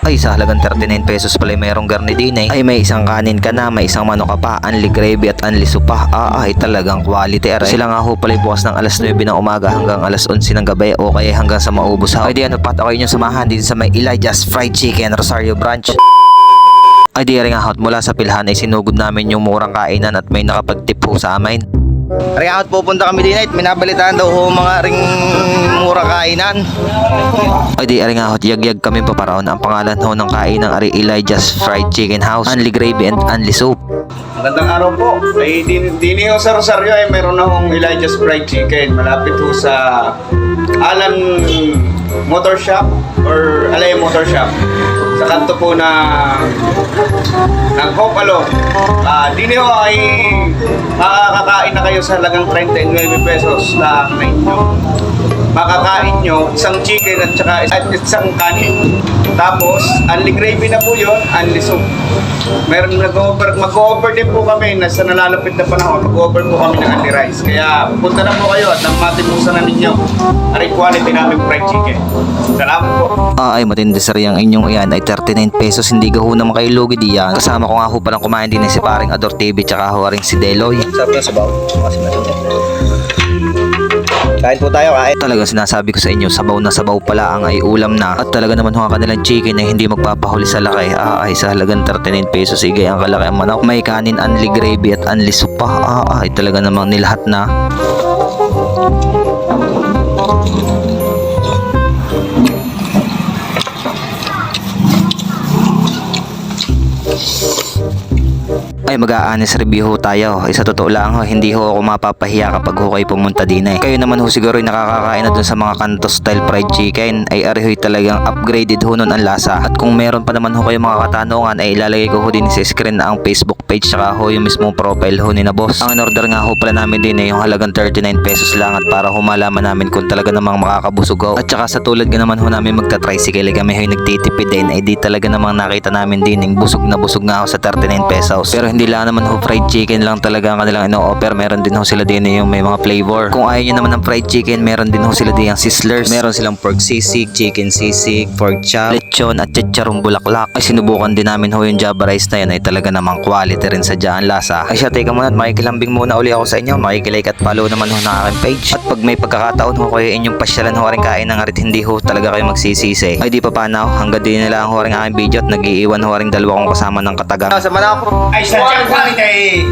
Ay, sa halagang 39 pesos pala merong garni din ay may isang kanin ka na, may isang manok ka pa, unli gravy at unli supa. Ay talagang quality aray. Sila nga ho pala bukas ng alas 9 ng umaga hanggang alas 11 ng gabi o kaya hanggang sa maubos ha. Ay di ano pat ako inyong samahan din sa may Elijah's Fried Chicken Rosario Branch. Ay di rin nga hot mula sa pilhan ay sinugod namin yung murang kainan at may nakapagtip ho sa amin. Ringat pupunta kami din at minabalitaan daw ho mga ring mura kainan. Ay di ari nga hot yagyag kami paparaon. Ang pangalan ho ng kainan ari Elijah's Fried Chicken House, unli gravy and unli soup. Magandang araw po. Ay, dini ho sa Rosario ay meron na hong Elijah's Fried Chicken. Malapit ho sa Alan Motor Shop or Alay Motor Shop. Sa kanto po ng Hopalo. Dini ho ay makakakain na kayo sa halagang 39 pesos lang na inyong makakain nyo isang chicken at saka isang kanin. Tapos, unli gravy na po yun, unli soup. Meron mag-o-offer din po kami na sa nalalapit na panahon, mag-o-offer po kami ng unli rice. Kaya punta na po kayo at matipusan na ninyo ang quality namin fried chicken. Salamat po. Ay matindi sir yung inyong iyan ay 39 pesos, hindi ka ho naman kayo lugi diyan. Kasama ko nga ho palang kumain din si paring Ador TV tsaka ho rin si Deloy. Sarap na sabaw. Kasi matindi. Kain po tayo, kain. Talaga sinasabi ko sa inyo, sabaw na sabaw pala ang ay ulam na. At talaga naman ho ang kanilang chicken ay hindi magpapahuli sa laki. Ay sa halagang 39 pesos igay ang kalaki ang manok. May kanin, unli gravy at unli supa. Ay talaga namang nilahat na. Ay mag-a-honest review ho tayo. Ay sa totoo lang ho, hindi ho ako mapapahiya kapag ho kayo pumunta din eh. Kayo naman ho siguro ay nakakakain na dun sa mga kanto style fried chicken. Ay ari ho'y talagang upgraded ho nun ang lasa. At kung meron pa naman ho kayo mga katanungan ay ilalagay ko ho din sa screen na ang Facebook page tsaka ho yung mismong profile ho ni na boss. Ang in-order nga ho pala namin din ay yung halagang 39 pesos lang at para ho malaman namin kung talaga namang makakabusog ho. At saka sa tulad nga naman ho namin magta-tricycle kami ho'y nagtitipid din ay di talaga namang nakita namin din yung busog na busog nga ho sa 39 pesos. Pero hindi lang naman ho fried chicken lang talaga ang kanilang ino-offer. Meron din ho sila din yung may mga flavor. Kung ayaw nyo naman ng fried chicken, meron din ho sila din yung sizzlers. Meron silang pork sisig, chicken sisig, pork chop, lechon at chicharong bulaklak. Ay sinubukan din namin ho yung java rice na yun ay talaga namang quality rin sa dyan lasa. Ay siya teka muna at makikilambing muna uli ako sa inyo. Makikilike at follow naman ho ng aking page. At pag may pagkakataon ho kayo inyong pasyalan ho rin kain ng arit hindi ho talaga kayo magsisisi. Ay di pa paano, hanggang din nila ho rin aking video at nag-iiwan ho rin dalawa kong kasama ng katagang. Sa manok. Ay, sa quality.